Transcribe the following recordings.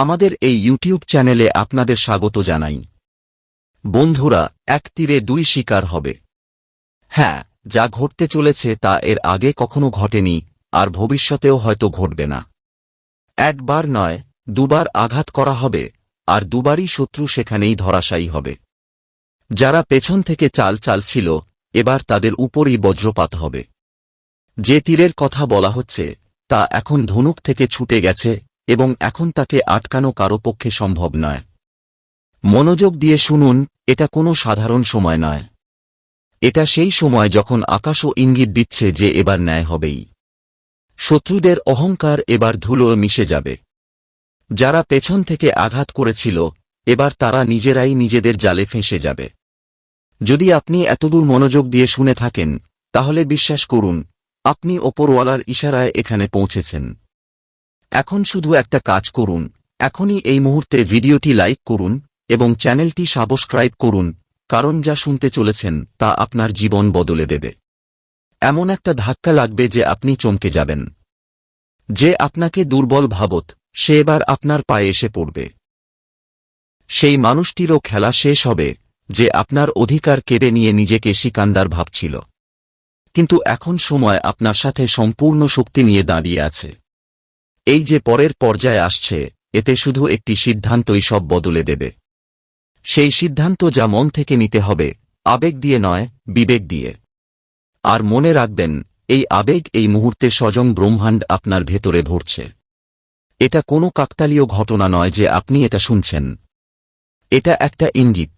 আমাদের এই ইউটিউব চ্যানেলে আপনাদের স্বাগত জানাই। বন্ধুরা, এক তীরে দুই শিকার হবে। হ্যাঁ, যা ঘটতে চলেছে তা এর আগে কখনো ঘটেনি, আর ভবিষ্যতেও হয়তো ঘটবে না। একবার নয়, দুবার আঘাত করা হবে, আর দুবারই শত্রু সেখানেই ধরাশায়ী হবে। যারা পেছন থেকে চাল চালছিল, এবার তাদের উপরই বজ্রপাত হবে। যে তীরের কথা বলা হচ্ছে তা এখন ধনুক থেকে ছুটে গেছে, এবং এখন তাকে আটকানো কারো পক্ষে সম্ভব নয়। মনোযোগ দিয়ে শুনুন, এটা কোনো সাধারণ সময় নয়। এটা সেই সময় যখন আকাশও ইঙ্গিত দিচ্ছে যে এবার ন্যায় হবেই। শত্রুদের অহংকার এবার ধুলোয় মিশে যাবে। যারা পেছন থেকে আঘাত করেছিল, এবার তারা নিজেরাই নিজেদের জালে ফেঁসে যাবে। যদি আপনি এতদূর মনোযোগ দিয়ে শুনে থাকেন, তাহলে বিশ্বাস করুন, আপনি ওপরওয়ালার ইশারায় এখানে পৌঁছেছেন। এখন শুধু একটা কাজ করুন, এখনই এই মুহূর্তে ভিডিওটি লাইক করুন এবং চ্যানেলটি সাবস্ক্রাইব করুন, কারণ যা শুনতে চলেছেন তা আপনার জীবন বদলে দেবে। এমন একটা ধাক্কা লাগবে যে আপনি চমকে যাবেন। যে আপনাকে দুর্বল ভাবত, সে এবার আপনার পায়ে এসে পড়বে। সেই মানুষটিরও খেলা শেষ হবে, যে আপনার অধিকার কেড়ে নিয়ে নিজেকে সিকান্দার ভাবছিল। কিন্তু এখন সময় আপনার সাথে সম্পূর্ণ শক্তি নিয়ে দাঁড়িয়ে আছে। এই যে পরের পর্যায়ে আসছে, এতে শুধু একটি সিদ্ধান্তই সব বদলে দেবে। সেই সিদ্ধান্ত যা মন থেকে নিতে হবে, আবেগ দিয়ে নয়, বিবেক দিয়ে। আর মনে রাখবেন, এই আবেগ এই মুহূর্তে স্বয়ং ব্রহ্মাণ্ড আপনার ভেতরে ভরছে। এটা কোনো কাকতালীয় ঘটনা নয় যে আপনি এটা শুনছেন। এটা একটা ইঙ্গিত।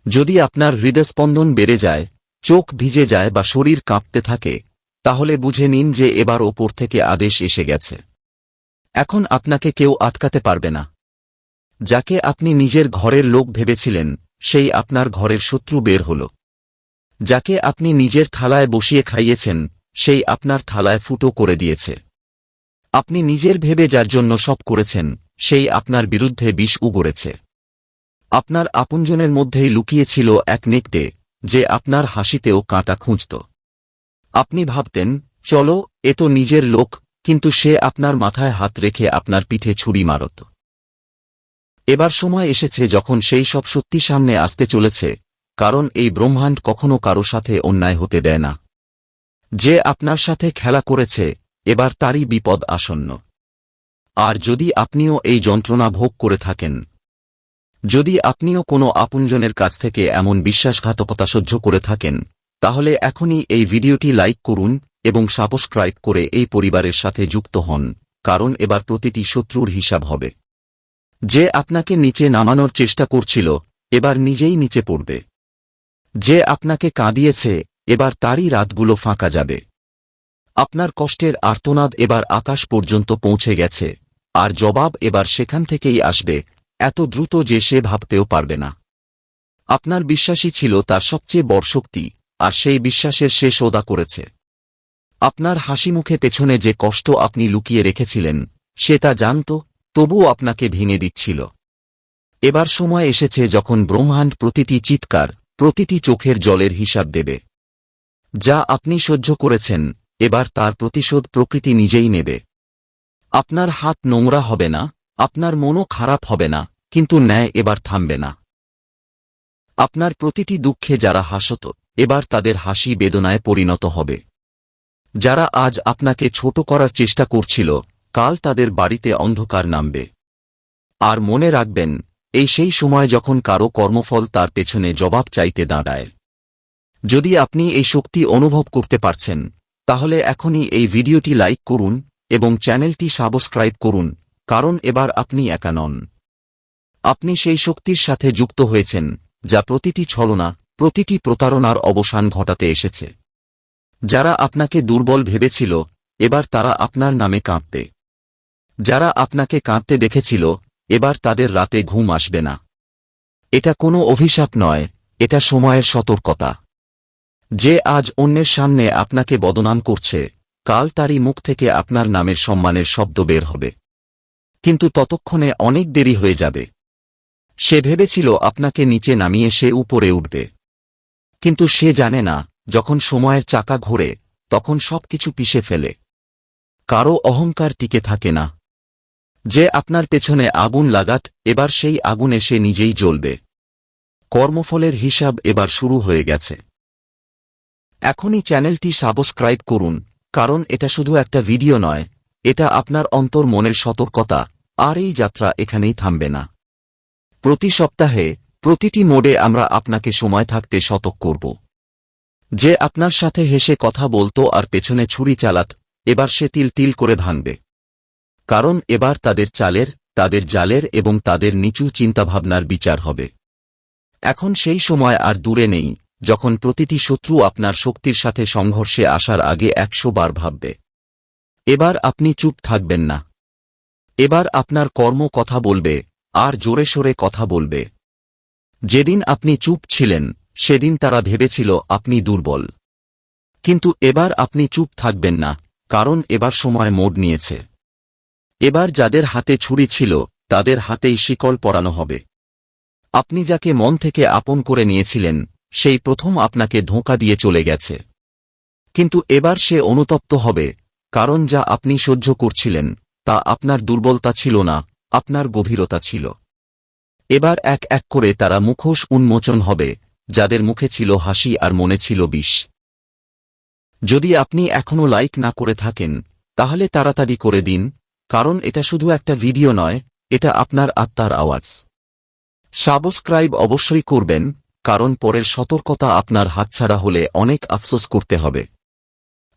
যদি আপনার হৃদস্পন্দন বেড়ে যায়, চোখ ভিজে যায় বা শরীর কাঁপতে থাকে, তাহলে বুঝে নিন যে এবার ওপর থেকে আদেশ এসে গেছে। এখন আপনাকে কেউ আটকাতে পারবে না। যাকে আপনি নিজের ঘরের লোক ভেবেছিলেন, সেই আপনার ঘরের শত্রু বের হল। যাকে আপনি নিজের থালায় বসিয়ে খাইয়েছেন, সেই আপনার থালায় ফুটো করে দিয়েছে। আপনি নিজের ভেবে যার জন্য সব করেছেন, সেই আপনার বিরুদ্ধে বিষ উগরেছে। আপনার আপনজনের মধ্যেই লুকিয়েছিল এক নেকড়ে, যে আপনার হাসিতেও কাঁটা খুঁজত। আপনি ভাবতেন, চলো, এ তো নিজের লোক, কিন্তু সে আপনার মাথায় হাত রেখে আপনার পিঠে ছুরি মারত। এবার সময় এসেছে যখন সেই সব সত্যি সামনে আসতে চলেছে, কারণ এই ব্রহ্মাণ্ড কখনো কারো সাথে অন্যায় হতে দেয় না। যে আপনার সাথে খেলা করেছে, এবার তারই বিপদ আসন্ন। আর যদি আপনিও এই যন্ত্রণা ভোগ করে থাকেন, যদি আপনিও কোনো আপনজনের কাছ থেকে এমন বিশ্বাসঘাতকতা সহ্য করে থাকেন, তাহলে এখনই এই ভিডিওটি লাইক করুন এবং সাবস্ক্রাইব করে এই পরিবারের সাথে যুক্ত হন, কারণ এবার প্রতিটি শত্রুর হিসাব হবে। যে আপনাকে নিচে নামানোর চেষ্টা করছিল, এবার নিজেই নিচে পড়বে। যে আপনাকে কাঁদিয়েছে, এবার তারই রাতগুলো ফাঁকা যাবে। আপনার কষ্টের আর্তনাদ এবার আকাশ পর্যন্ত পৌঁছে গেছে, আর জবাব এবার সেখান থেকেই আসবে, এত দ্রুত যে সে ভাবতেও পারবে না। আপনার বিশ্বাসই ছিল তার সবচেয়ে বড় শক্তি, আর সেই বিশ্বাসের সে সওদা করেছে। আপনার হাসিমুখে পেছনে যে কষ্ট আপনি লুকিয়ে রেখেছিলেন, সে তা জানত, তবুও আপনাকে ভেঙে দিচ্ছিল। এবার সময় এসেছে যখন ব্রহ্মাণ্ড প্রতিটি চিৎকার, প্রতিটি চোখের জলের হিসাব দেবে। যা আপনি সহ্য করেছেন, এবার তার প্রতিশোধ প্রকৃতি নিজেই নেবে। আপনার হাত নোংরা হবে না, আপনার মনও খারাপ হবে না, কিন্তু ন্যায় এবার থামবে না। আপনার প্রতিটি দুঃখে যারা হাসত, এবার তাদের হাসি বেদনায় পরিণত হবে। যারা আজ আপনাকে ছোট করার চেষ্টা করছিল, কাল তাদের বাড়িতে অন্ধকার নামবে। আর মনে রাখবেন, এই সেই সময় যখন কারো কর্মফল তার পেছনে জবাব চাইতে দাঁড়ায়। যদি আপনি এই শক্তি অনুভব করতে পারছেন, তাহলে এখনই এই ভিডিওটি লাইক করুন এবং চ্যানেলটি সাবস্ক্রাইব করুন, কারণ এবার আপনি একা নন। আপনি সেই শক্তির সাথে যুক্ত হয়েছেন, যা প্রতিটি ছলনা, প্রতিটি প্রতারণার অবসান ঘটাতে এসেছে। যারা আপনাকে দুর্বল ভেবেছিল, এবার তারা আপনার নামে কাঁদবে। যারা আপনাকে কাঁদতে দেখেছিল, এবার তাদের রাতে ঘুম আসবে না। এটা কোনো অভিশাপ নয়, এটা সময়ের সতর্কতা। যে আজ অন্যের সামনে আপনাকে বদনাম করছে, কাল তারই মুখ থেকে আপনার নামের সম্মানের শব্দ বের হবে। কিন্তু ততক্ষণে অনেক দেরি হয়ে যাবে। সে ভেবেছিল আপনাকে নিচে নামিয়ে সে উপরে উঠবে। কিন্তু সে জানে না, যখন সময়ের চাকা ঘোরে, তখন সবকিছু পিষে ফেলে। কারো অহংকার টিকে থাকে না। যে আপনার পেছনে আগুন লাগাত, এবার সেই আগুনে সে নিজেই জ্বলবে। কর্মফলের হিসাব এবার শুরু হয়ে গেছে। এখনই চ্যানেলটি সাবস্ক্রাইব করুন, কারণ এটা শুধু একটা ভিডিও নয়, এটা আপনার অন্তর মনের সতর্কতা, আর এই যাত্রা এখানেই থামবে না। প্রতি সপ্তাহে প্রতিটি মোডে আমরা আপনাকে সময় থাকতে সতর্ক করব। যে আপনার সাথে হেসে কথা বলতো আর পেছনে ছুরি চালাত, এবার সে তিল তিল করে ভাঙবে। কারণ এবার তাদের জালের এবং তাদের নিচু চিন্তাভাবনার বিচার হবে। এখন সেই সময় আর দূরে নেই, যখন প্রতিটি শত্রু আপনার শক্তির সাথে সংঘর্ষে আসার আগে 100 বার ভাববে। এবার আপনি চুপ থাকবেন না। এবার আপনার কর্ম কথা বলবে, আর জোরে সোরে কথা বলবে। যেদিন আপনি চুপ ছিলেন, সেদিন তারা ভেবেছিল আপনি দুর্বল। কিন্তু এবার আপনি চুপ থাকবেন না, কারণ এবার সময় মোড় নিয়েছে। এবার যাদের হাতে ছুরি ছিল, তাদের হাতেই শিকল পরানো হবে। আপনি যাকে মন থেকে আপন করে নিয়েছিলেন, সেই প্রথম আপনাকে ধোঁকা দিয়ে চলে গেছে। কিন্তু এবার সে অনুতপ্ত হবে, কারণ যা আপনি সহ্য করছিলেন, তা আপনার দুর্বলতা ছিল না, আপনার গভীরতা ছিল। এবার এক এক করে তারা মুখোশ উন্মোচন হবে, যাদের মুখে ছিল হাসি আর মনে ছিল বিষ। যদি আপনি এখনও লাইক না করে থাকেন, তাহলে তাড়াতাড়ি করে দিন, কারণ এটা শুধু একটা ভিডিও নয়, এটা আপনার আত্মার আওয়াজ। সাবস্ক্রাইব অবশ্যই করবেন, কারণ পরের সতর্কতা আপনার হাতছাড়া হলে অনেক আফসোস করতে হবে।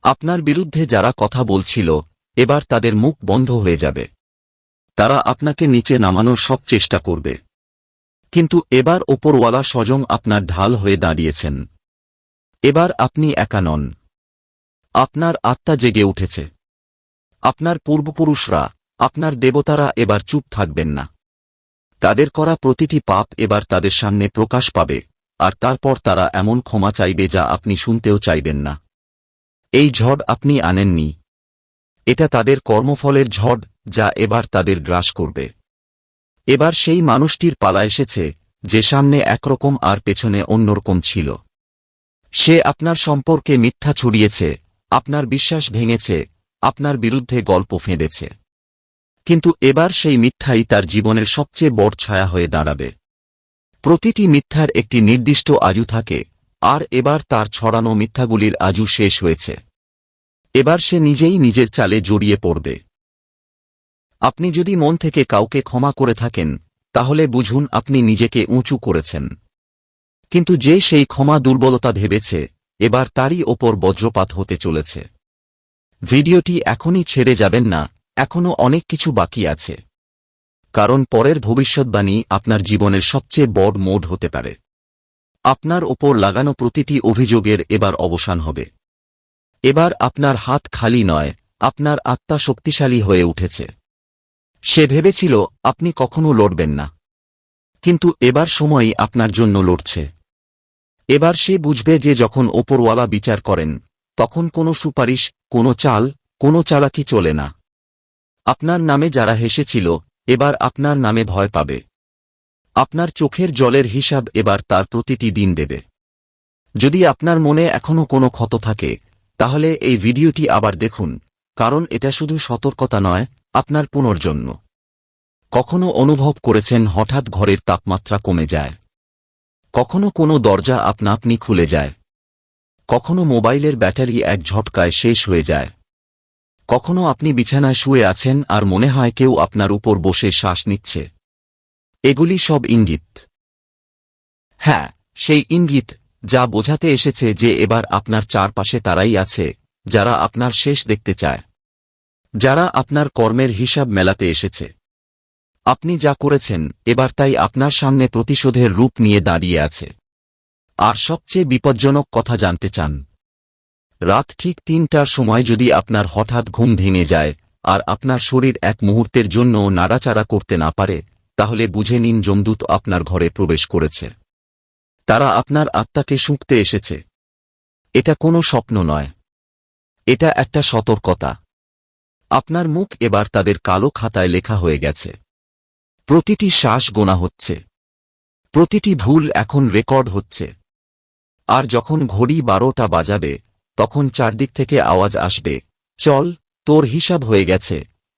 আপনার বিরুদ্ধে যারা কথা বলছিল, এবার তাদের মুখ বন্ধ হয়ে যাবে। তারা আপনাকে নিচে নামানোর সব চেষ্টা করবে। কিন্তু এবার ওপরওয়ালা স্বয়ং আপনার ঢাল হয়ে দাঁড়িয়েছেন। এবার আপনি একা নন। আপনার আত্মা জেগে উঠেছে। আপনার পূর্বপুরুষরা, আপনার দেবতারা এবার চুপ থাকবেন না। তাদের করা প্রতিটি পাপ এবার তাদের সামনে প্রকাশ পাবে, আর তারপর তারা এমন ক্ষমা চাইবে যা আপনি শুনতেও চাইবেন না। এই ঝড় আপনি আনেননি। এটা তাদের কর্মফলের ঝড়, যা এবার তাদের গ্রাস করবে। এবার সেই মানুষটির পালা এসেছে, যে সামনে একরকম আর পেছনে অন্যরকম ছিল। সে আপনার সম্পর্কে মিথ্যা ছড়িয়েছে, আপনার বিশ্বাস ভেঙেছে, আপনার বিরুদ্ধে গল্প ফেঁদেছে। কিন্তু এবার সেই মিথ্যাই তার জীবনের সবচেয়ে বড় ছায়া হয়ে দাঁড়াবে। প্রতিটি মিথ্যার একটি নির্দিষ্ট আয়ু থাকে, আর এবার তার ছড়ানো মিথ্যাগুলির আয়ু শেষ হয়েছে। এবার সে নিজেই নিজের চালে জড়িয়ে পড়বে। আপনি যদি মন থেকে কাউকে ক্ষমা করে থাকেন, তাহলে বুঝুন আপনি নিজেকে উঁচু করেছেন। কিন্তু যে সেই ক্ষমা দুর্বলতা ভেবেছে, এবার তারই ওপর বজ্রপাত হতে চলেছে। ভিডিওটি এখনই ছেড়ে যাবেন না, এখনও অনেক কিছু বাকি আছে। কারণ পরের ভবিষ্যদ্বাণী আপনার জীবনের সবচেয়ে বড় মোড় হতে পারে। আপনার ওপর লাগানো প্রতিটি অভিযোগের এবার অবসান হবে। এবার আপনার হাত খালি নয়, আপনার আত্মা শক্তিশালী হয়ে উঠেছে। সে ভেবেছিল আপনি কখনো লড়বেন না। কিন্তু এবার সময়ই আপনার জন্য লড়ছে। এবার সে বুঝবে যে যখন ওপরওয়ালা বিচার করেন, তখন কোনো সুপারিশ, কোনো চাল, কোনো চালাকি চলে না। আপনার নামে যারা হেসেছিল, এবার আপনার নামে ভয় পাবে। আপনার চোখের জলের হিসাব এবার তার প্রতিটি দিন দেবে। যদি আপনার মনে এখনও কোনো ক্ষত থাকে, তাহলে এই ভিডিওটি আবার দেখুন, কারণ এটা শুধু সতর্কতা নয়, আপনার পুনর্জন্ম। কখনো অনুভব করেছেন হঠাৎ ঘরের তাপমাত্রা কমে যায়? কখনো কোনো দরজা আপনা আপনি খুলে যায়? কখনো মোবাইলের ব্যাটারি এক ঝটকায় শেষ হয়ে যায়? কখনো আপনি বিছানায় শুয়ে আছেন আর মনে হয় কেউ আপনার উপর বসে শ্বাস নিচ্ছে? এগুলি সব ইঙ্গিত। হ্যাঁ, সেই ইঙ্গিত, যা বোঝাতে এসেছে যে এবার আপনার চারপাশে তারাই আছে, যারা আপনার শেষ দেখতে চায়, যারা আপনার কর্মের হিসাব মেলাতে এসেছে। আপনি যা করেছেন, এবার তাই আপনার সামনে প্রতিশোধের রূপ নিয়ে দাঁড়িয়ে আছে। আর সবচেয়ে বিপজ্জনক কথা জানতে চান? রাত ঠিক 3টার সময় যদি আপনার হঠাৎ ঘুম ভেঙে যায়, আর আপনার শরীর এক মুহূর্তের জন্য নাড়াচাড়া করতে না পারে, তাহলে বুঝে নিন যমদূত আপনার ঘরে প্রবেশ করেছে। তারা আপনার আত্মাকে শুঁকতে এসেছে। এটা কোনো স্বপ্ন নয়, এটা একটা সতর্কতা। আপনার মুখ এবার তাদের কালো খাতায় লেখা হয়ে গেছে। প্রতিটি শ্বাস গোনা হচ্ছে। প্রতিটি ভুল এখন রেকর্ড হচ্ছে। আর যখন ঘড়ি 12টা বাজাবে, তখন চারদিক থেকে আওয়াজ আসবে, চল, তোর হিসাব হয়ে গেছে,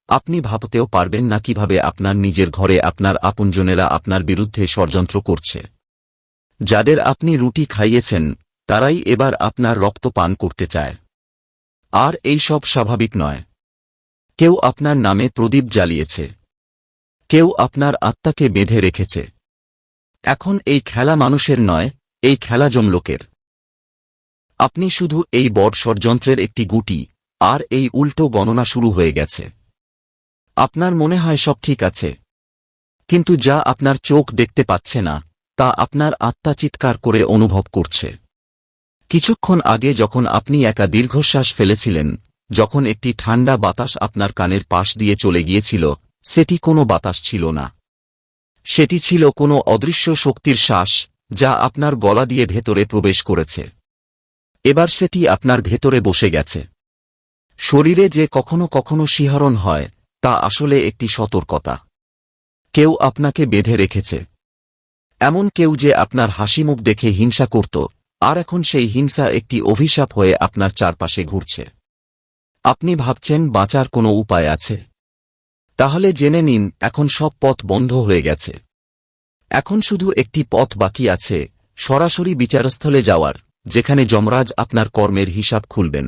আপনি ভাবতেও পারবেন না কিভাবে আপনার নিজের ঘরে আপনার আপনজনেরা আপনার বিরুদ্ধে ষড়যন্ত্র করছে। যাদের আপনি রুটি খাইয়েছেন তারাই এবার আপনার রক্ত পান করতে চায়। আর এই সব স্বাভাবিক নয়। কেউ আপনার নামে প্রদীপ জ্বালিয়েছে, কেউ আপনার আত্মাকে বেঁধে রেখেছে। এখন এই খেলা মানুষের নয়, এই খেলা জমলোকের। আপনি শুধু এই বড় ষড়যন্ত্রের একটি গুটি, আর এই উল্টো গণনা শুরু হয়ে গেছে। আপনার মনে হয় সব ঠিক আছে, কিন্তু যা আপনার চোখ দেখতে পাচ্ছে না তা আপনার আত্মা চিৎকার করে অনুভব করছে। কিছুক্ষণ আগে যখন আপনি একা দীর্ঘশ্বাস ফেলেছিলেন, যখন একটি ঠান্ডা বাতাস আপনার কানের পাশ দিয়ে চলে গিয়েছিল, সেটি কোনো বাতাস ছিল না। সেটি ছিল কোনো অদৃশ্য শক্তির শ্বাস, যা আপনার গলা দিয়ে ভেতরে প্রবেশ করেছে। এবার সেটি আপনার ভেতরে বসে গেছে। শরীরে যে কখনো কখনো শিহরণ হয়, তা আসলে একটি সতর্কতা। কেউ আপনাকে বেঁধে রেখেছে। এমন কেউ যে আপনার হাসিমুখ দেখে হিংসা করত, আর এখন সেই হিংসা একটি অভিশাপ হয়ে আপনার চারপাশে ঘুরছে। আপনি ভাবছেন বাঁচার কোনো উপায় আছে? তাহলে জেনে নিন, এখন সব পথ বন্ধ হয়ে গেছে। এখন শুধু একটি পথ বাকি আছে, সরাসরি বিচারস্থলে যাওয়ার, যেখানে যমরাজ আপনার কর্মের হিসাব খুলবেন।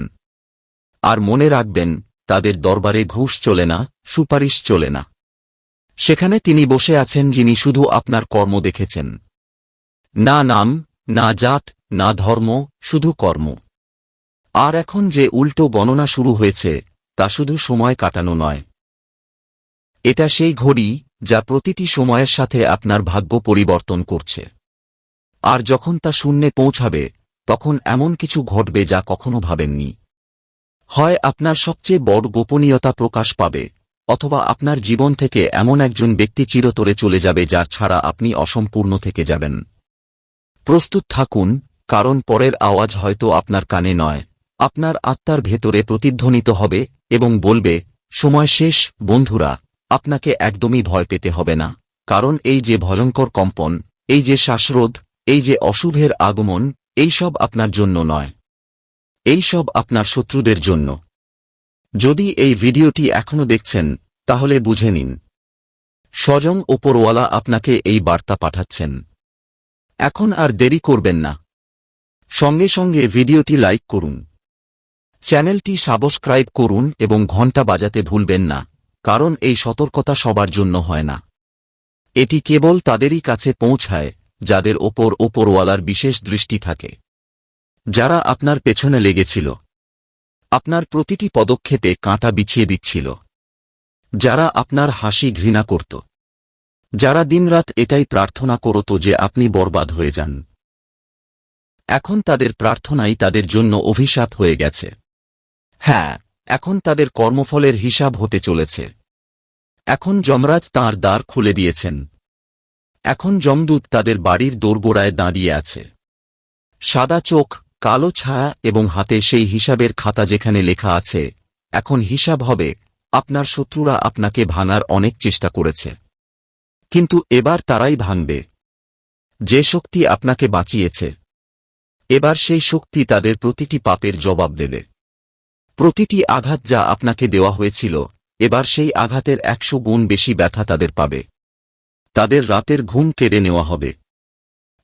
আর মনে রাখবেন, তাদের দরবারে ঘুষ চলে না, সুপারিশ চলে না। সেখানে তিনি বসে আছেন যিনি শুধু আপনার কর্ম দেখেছেন। না নাম, না জাত, না ধর্ম, শুধু কর্ম। আর এখন যে উল্টো গণনা শুরু হয়েছে, তা শুধু সময় কাটানো নয়। এটা সেই ঘড়ি যা প্রতিটি সময়ের সাথে আপনার ভাগ্য পরিবর্তন করছে। আর যখন তা শূন্যে পৌঁছাবে, তখন এমন কিছু ঘটবে যা কখনো ভাবেননি। হয় আপনার সবচেয়ে বড় গোপনীয়তা প্রকাশ পাবে, অথবা আপনার জীবন থেকে এমন একজন ব্যক্তি চিরতরে চলে যাবে যার ছাড়া আপনি অসম্পূর্ণ থেকে যাবেন। প্রস্তুত থাকুন, কারণ পরের আওয়াজ হয়তো আপনার কানে নয়, আপনার আত্মার ভেতরে প্রতিধ্বনিত হবে এবং বলবে, সময় শেষ। বন্ধুরা, আপনাকে একদমই ভয় পেতে হবে না, কারণ এই যে ভয়ঙ্কর কম্পন, এই যে শ্বাসরোধ, এই যে অশুভের আগমন, এই সব আপনার জন্য নয়। এই সব আপনার শত্রুদের জন্য। যদি এই ভিডিওটি এখনো দেখছেন, তাহলে বুঝে নিন, স্বয়ং ওপরওয়ালা আপনাকে এই বার্তা পাঠাচ্ছেন। এখন আর দেরি করবেন না, সঙ্গে সঙ্গে ভিডিওটি লাইক করুন, চ্যানেলটি সাবস্ক্রাইব করুন এবং ঘণ্টা বাজাতে ভুলবেন না, কারণ এই সতর্কতা সবার জন্য হয় না। এটি কেবল তাদেরই কাছে পৌঁছায় যাদের ওপরওয়ালার বিশেষ দৃষ্টি থাকে। যারা আপনার পেছনে লেগেছিল, আপনার প্রতিটি পদক্ষেপে কাঁটা বিছিয়ে দিচ্ছিল, যারা আপনার হাসি ঘৃণা করত, যারা দিনরাত এটাই প্রার্থনা করত যে আপনি বরবাদ হয়ে যান, এখন তাদের প্রার্থনাই তাদের জন্য অভিশাপ হয়ে গেছে। হ্যাঁ, এখন তাদের কর্মফলের হিসাব হতে চলেছে। এখন যমরাজ তাঁর দ্বার খুলে দিয়েছেন। এখন যমদূত তাদের বাড়ির দোরগোড়ায় দাঁড়িয়ে আছে। সাদা চোখ, কালো ছায়া এবং হাতে সেই হিসাবের খাতা যেখানে লেখা আছে, এখন হিসাব হবে। আপনার শত্রুরা আপনাকে ভাঙার অনেক চেষ্টা করেছে, কিন্তু এবার তারাই ভাঙবে। যে শক্তি আপনাকে বাঁচিয়েছে, এবার সেই শক্তি তাদের প্রতিটি পাপের জবাব দেবে। প্রতিটি আঘাত যা আপনাকে দেওয়া হয়েছিল, এবার সেই আঘাতের 100 গুণ বেশি ব্যথা তাদের পাবে। তাদের রাতের ঘুম কেড়ে নেওয়া হবে।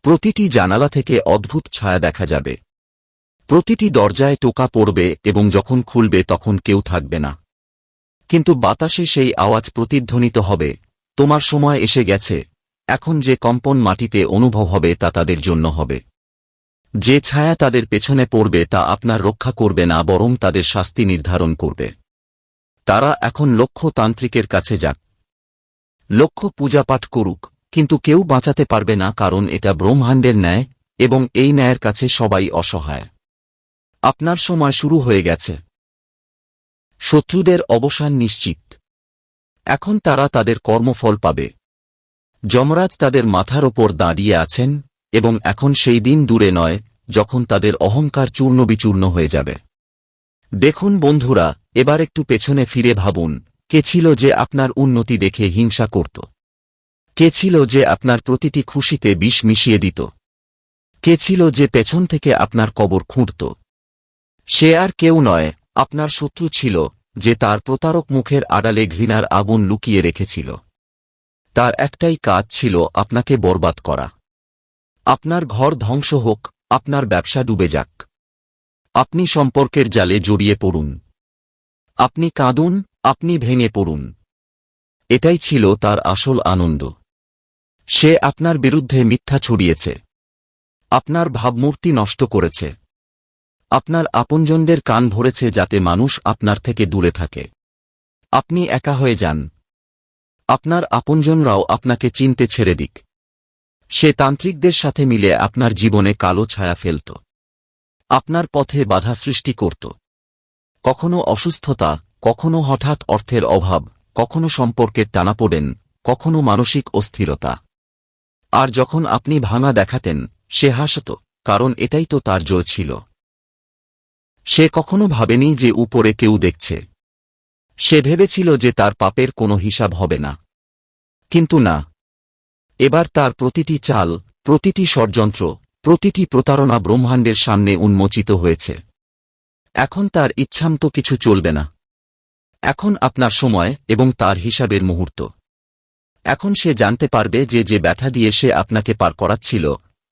প্রতিটি জানালা থেকে অদ্ভুত ছায়া দেখা যাবে। প্রতিটি দরজায় টোকা পড়বে এবং যখন খুলবে তখন কেউ থাকবে না। কিন্তু বাতাসে সেই আওয়াজ প্রতিধ্বনিত হবে, তোমার সময় এসে গেছে। এখন যে কম্পন মাটিতে অনুভব হবে তা তাদের জন্য হবে। যে ছায়া তাদের পেছনে পড়বে তা আপনার রক্ষা করবে না, বরং তাদের শাস্তি নির্ধারণ করবে। তারা এখন লক্ষ্য তান্ত্রিকের কাছে যাক, লক্ষ্য পূজাপাঠ করুক, কিন্তু কেউ বাঁচাতে পারবে না, কারণ এটা ব্রহ্মাণ্ডের ন্যায় এবং এই ন্যায়ের কাছে সবাই অসহায়। আপনার সময় শুরু হয়ে গেছে। শত্রুদের অবসান নিশ্চিত। এখন তারা তাদের কর্মফল পাবে। যমরাজ তাদের মাথার ওপর দাঁড়িয়ে আছেন এবং এখন সেই দিন দূরে নয় যখন তাদের অহংকার চূর্ণবিচূর্ণ হয়ে যাবে। দেখুন বন্ধুরা, এবার একটু পেছনে ফিরে ভাবুন, কে ছিল যে আপনার উন্নতি দেখে হিংসা করত? কে ছিল যে আপনার প্রতিটি খুশিতে বিষ মিশিয়ে দিত? কে ছিল যে পেছন থেকে আপনার কবর খুঁড়ত? সে আর কেউ নয়, আপনার শত্রু ছিল, যে তার প্রতারক মুখের আড়ালে ঘৃণার আগুন লুকিয়ে রেখেছিল। তার একটাই কাজ ছিল আপনাকে বরবাদ করা। আপনার ঘর ধ্বংস হোক, আপনার ব্যবসা ডুবে যাক, আপনি সম্পর্কের জালে জড়িয়ে পড়ুন, আপনি কাঁদুন, আপনি ভেঙে পড়ুন। এটাই ছিল তার আসল আনন্দ। সে আপনার বিরুদ্ধে মিথ্যা ছড়িয়েছে, আপনার ভাবমূর্তি নষ্ট করেছে, আপনার আপনজনদের কান ভরেছে যাতে মানুষ আপনার থেকে দূরে থাকে, আপনি একা হয়ে যান, আপনার আপনজনরাও আপনাকে চিনতে ছেড়ে দিক। সে তান্ত্রিকদের সাথে মিলে আপনার জীবনে কালো ছায়া ফেলত, আপনার পথে বাধা সৃষ্টি করত। কখনো অসুস্থতা, কখনো হঠাৎ অর্থের অভাব, কখনো সম্পর্কের টানাপোড়েন, কখনো মানসিক অস্থিরতা। আর যখন আপনি ভাঙা দেখাতেন, সে হাসত, কারণ এটাই তো তার জয় ছিল। সে কখনো ভাবেনি যে উপরে কেউ দেখছে। সে ভেবেছিল যে তার পাপের কোনো হিসাব হবে না। কিন্তু না, এবার তার প্রতিটি চাল, প্রতিটি ষড়যন্ত্র, প্রতিটি প্রতারণা ব্রহ্মাণ্ডের সামনে উন্মোচিত হয়েছে। এখন তার ইচ্ছামতো কিছু চলবে না। এখন আপনার সময় এবং তার হিসাবের মুহূর্ত। এখন সে জানতে পারবে যে যে ব্যথা দিয়ে সে আপনাকে পার করাচ্ছিল,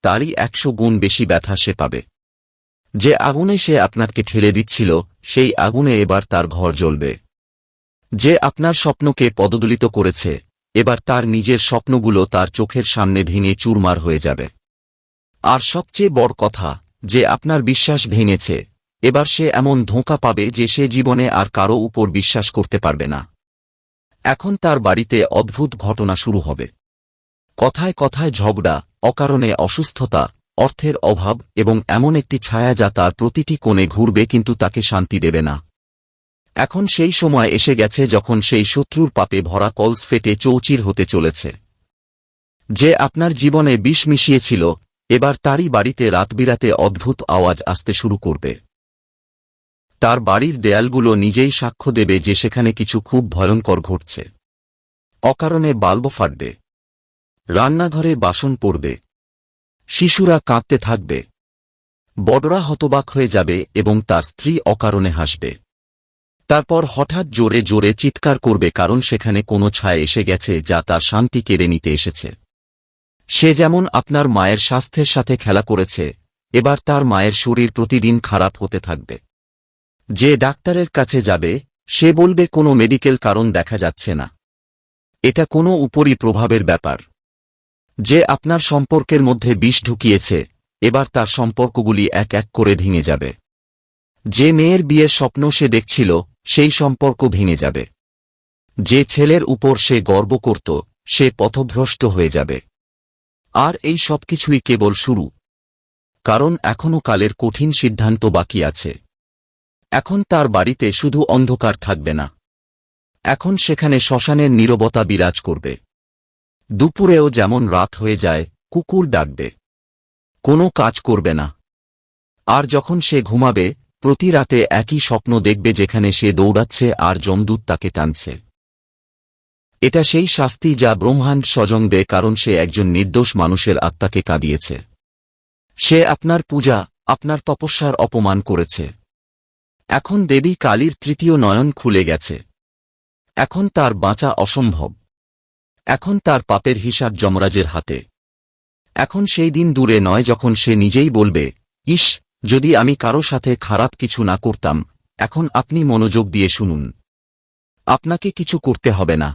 তারই 100 গুণ বেশি ব্যথা সে পাবে। যে আগুনে সে আপনাকে ঠেলে দিচ্ছিল, সেই আগুনে এবার তার ঘর জ্বলবে। যে আপনার স্বপ্নকে পদদলিত করেছে, এবার তার নিজের স্বপ্নগুলো তার চোখের সামনে ভেঙে চুরমার হয়ে যাবে। আর সবচেয়ে বড় কথা, যে আপনার বিশ্বাস ভেঙেছে, এবার সে এমন ধোঁকা পাবে যে সে জীবনে আর কারো উপর বিশ্বাস করতে পারবে না। এখন তার বাড়িতে অদ্ভুত ঘটনা শুরু হবে। কথায় কথায় ঝগড়া, অকারণে অসুস্থতা, অর্থের অভাব এবং এমন একটি ছায়া যা তার প্রতিটি কোণে ঘুরবে কিন্তু তাকে শান্তি দেবে না। এখন সেই সময় এসে গেছে যখন সেই শত্রুর পাপে ভরা কলস ফেটে চৌচির হতে চলেছে। যে আপনার জীবনে বিষ মিশিয়েছিল, এবার তারই বাড়িতে রাতবিরাতে অদ্ভুত আওয়াজ আসতে শুরু করবে। তার বাড়ির দেয়ালগুলো নিজেই সাক্ষ্য দেবে যে সেখানে কিছু খুব ভয়ঙ্কর ঘটছে। অকারণে বাল্ব ফাটবে, রান্নাঘরে বাসন পড়বে, শিশুরা কাঁদতে থাকবে, বড়রা হতবাক হয়ে যাবে এবং তার স্ত্রী অকারণে হাসবে। তারপর হঠাৎ জোরে জোরে চিৎকার করবে কারণ সেখানে কোনো ছায়া এসে গেছে যা তার শান্তি কেড়ে নিতে এসেছে। সে যেমন আপনার মায়ের স্বাস্থ্যের সাথে খেলা করেছে, এবার তার মায়ের শরীর প্রতিদিন খারাপ হতে থাকবে। যে ডাক্তারের কাছে যাবে, সে বলবে কোনো মেডিকেল কারণ দেখা যাচ্ছে না, এটা কোনো উপরি প্রভাবের ব্যাপার। যে আপনার সম্পর্কের মধ্যে বিষ ঢুকিয়েছে, এবার তার সম্পর্কগুলি এক এক করে ভেঙে যাবে। যে মেয়ের বিয়ের স্বপ্ন সে দেখছিল, সেই সম্পর্ক ভেঙে যাবে। যে ছেলের উপর সে গর্ব করত, সে পথভ্রষ্ট হয়ে যাবে। আর এই সবকিছুই কেবল শুরু, কারণ এখনও কালের কঠিন সিদ্ধান্ত বাকি আছে। এখন তার বাড়িতে শুধু অন্ধকার থাকবে না, এখন সেখানে শ্মশানের নীরবতা বিরাজ করবে। দুপুরেও যেমন রাত হয়ে যায়, কুকুর ডাকবে, কোনো কাজ করবে না। আর যখন সে ঘুমাবে, প্রতি রাতে একই স্বপ্ন দেখবে যেখানে সে দৌড়াচ্ছে আর যমদূত তাকে টানছে। এটা সেই শাস্তি যা ব্রহ্মাণ্ড স্বজন দেয়, কারণ সে একজন নির্দোষ মানুষের আত্মাকে কাঁদিয়েছে। সে আপনার পূজা, আপনার তপস্যার অপমান করেছে। এখন দেবী কালীর তৃতীয় নয়ন খুলে গেছে। এখন তার বাঁচা অসম্ভব। এখন তার পাপের হিসাব যমরাজের হাতে। এখন সেই দিন দূরে নয় যখন সে নিজেই বলবে, ইস, যদি আমি কারো সাথে খারাপ কিছু না করতাম। এখন আপনি মনোযোগ দিয়ে শুনুন। আপনাকে কিছু করতে হবে না,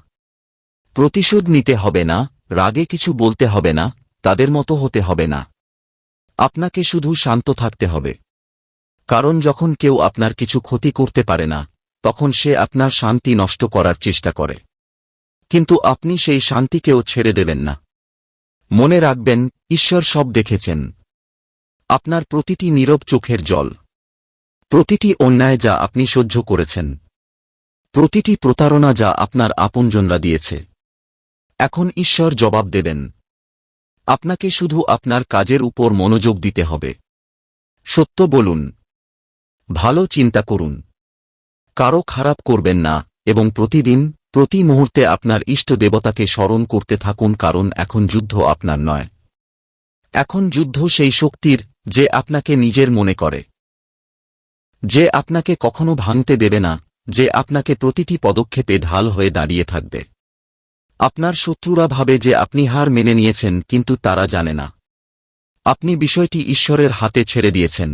প্রতিশোধ নিতে হবে না, রাগে কিছু বলতে হবে না, তাদের মতো হতে হবে না। আপনাকে শুধু শান্ত থাকতে হবে। কারণ যখন কেউ আপনার কিছু ক্ষতি করতে পারে না, তখন সে আপনার শান্তি নষ্ট করার চেষ্টা করে। কিন্তু আপনি সেই শান্তিকেও ছেড়ে দেবেন না। মনে রাখবেন, ঈশ্বর সব দেখেছেন। আপনার প্রতিটি নীরব চোখের জল, প্রতিটি অন্যায় যা আপনি সহ্য করেছেন, প্রতিটি প্রতারণা যা আপনার আপনজনরা দিয়েছে। এখন ঈশ্বর জবাব দেবেন। আপনাকে শুধু আপনার কাজের উপর মনোযোগ দিতে হবে। সত্য বলুন, ভালো চিন্তা করুন, কারো খারাপ করবেন না এবং প্রতিদিন, প্রতি মুহূর্তে আপনার ইষ্ট দেবতাকে স্মরণ করতে থাকুন, কারণ এখন যুদ্ধ আপনার নয়। এখন যুদ্ধ সেই শক্তির, যে আপনাকে নিজের মনে করে, যে আপনাকে কখনো ভাঙতে দেবে না, যে আপনাকে প্রতিটি পদক্ষেপে ঢাল হয়ে দাঁড়িয়ে থাকবে। আপনার শত্রুরা ভাবে যে আপনি হার মেনে নিয়েছেন, কিন্তু তারা জানে না আপনি বিষয়টি ঈশ্বরের হাতে ছেড়ে দিয়েছেন।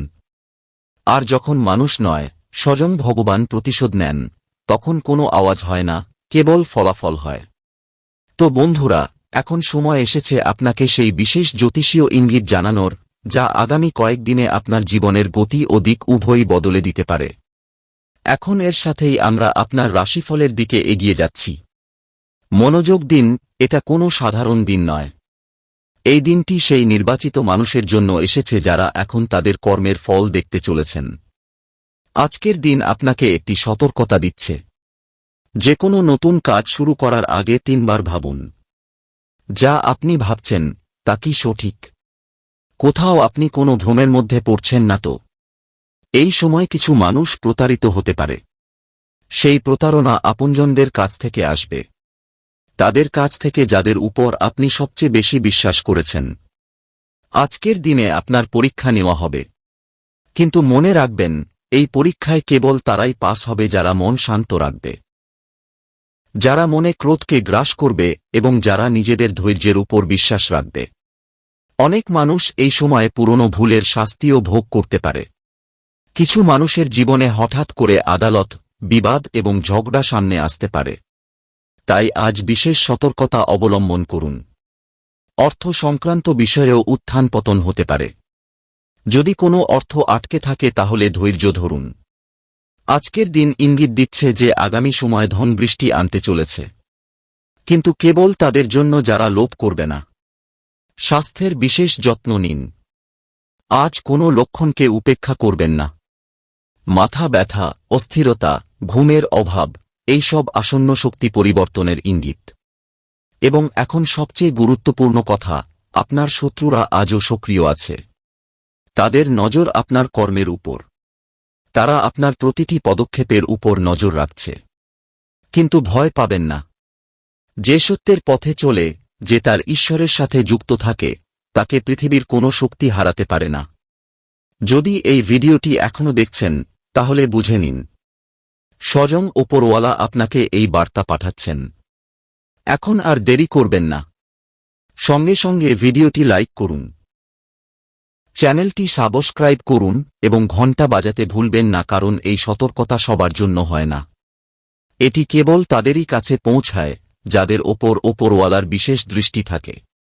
আর যখন মানুষ নয়, স্বয়ং ভগবান প্রতিশোধ নেন, তখন কোনো আওয়াজ হয় না, কেবল ফলাফল হয়। তো বন্ধুরা, এখন সময় এসেছে আপনাকে সেই বিশেষ জ্যোতিষীয় ইঙ্গিত জানানোর, যা আগামী কয়েকদিনে আপনার জীবনের গতি ও দিক উভয়ই বদলে দিতে পারে। এখন এর সাথেই আমরা আপনার রাশিফলের দিকে এগিয়ে যাচ্ছি। মনোযোগ দিন, এটা কোনো সাধারণ দিন নয়। এই দিনটি সেই নির্বাচিত মানুষের জন্য এসেছে যারা এখন তাদের কর্মের ফল দেখতে চলেছেন। আজকের দিন আপনাকে একটি সতর্কতা দিচ্ছে। যে কোনো নতুন কাজ শুরু করার আগে 3 বার ভাবুন, যা আপনি ভাবছেন তা কি সঠিক? কোথাও আপনি কোনো ভ্রমের মধ্যে পড়ছেন না তো? এই সময় কিছু মানুষ প্রতারিত হতে পারে। সেই প্রতারণা আপনজনদের কাছ থেকে আসবে, তাদের কাছ থেকে যাদের উপর আপনি সবচেয়ে বেশি বিশ্বাস করেছেন। আজকের দিনে আপনার পরীক্ষা নেওয়া হবে, কিন্তু মনে রাখবেন, এই পরীক্ষায় কেবল তারাই পাস হবে যারা মন শান্ত রাখবে, যারা মনে ক্রোধকে গ্রাস করবে এবং যারা নিজেদের ধৈর্যের উপর বিশ্বাস রাখবে। অনেক মানুষ এই সময়ে পুরনো ভুলের শাস্তিও ভোগ করতে পারে। কিছু মানুষের জীবনে হঠাৎ করে আদালত, বিবাদ এবং ঝগড়া সামনে আসতে পারে। তাই আজ বিশেষ সতর্কতা অবলম্বন করুন। অর্থ সংক্রান্ত বিষয়েও উত্থান পতন হতে পারে। যদি কোনো অর্থ আটকে থাকে তাহলে ধৈর্য ধরুন। আজকের দিন ইঙ্গিত দিচ্ছে যে আগামী সময় ধনবৃষ্টি আনতে চলেছে, কিন্তু কেবল তাদের জন্য যারা লোভ করবে না। স্বাস্থ্যের বিশেষ যত্ন নিন। আজ কোনো লক্ষণকে উপেক্ষা করবেন না। মাথা ব্যথা, অস্থিরতা, ঘুমের অভাব, এই সব আসন্ন শক্তি পরিবর্তনের ইঙ্গিত। এবং এখন সবচেয়ে গুরুত্বপূর্ণ কথা, আপনার শত্রুরা আজও সক্রিয় আছে। তাদের নজর আপনার কর্মের উপর। তারা আপনার প্রতিটি পদক্ষেপের উপর নজর রাখছে। কিন্তু ভয় পাবেন না। যে সত্যের পথে চলে, যে তার ঈশ্বরের সাথে যুক্ত থাকে, তাকে পৃথিবীর কোনো শক্তি হারাতে পারে না। যদি এই ভিডিওটি এখনো দেখছেন, তাহলে বুঝে নিন, স্বয়ং ওপরওয়ালা আপনাকে এই বার্তা পাঠাচ্ছেন। এখন আর দেরি করবেন না। সঙ্গে সঙ্গে ভিডিওটি লাইক করুন, চ্যানেলটি সাবস্ক্রাইব করুন এবং ঘণ্টা বাজাতে ভুলবেন না, কারণ এই সতর্কতা সবার জন্য হয় না। এটি কেবল তাদেরই কাছে পৌঁছায় যাদের ওপরওয়ালার বিশেষ দৃষ্টি থাকে।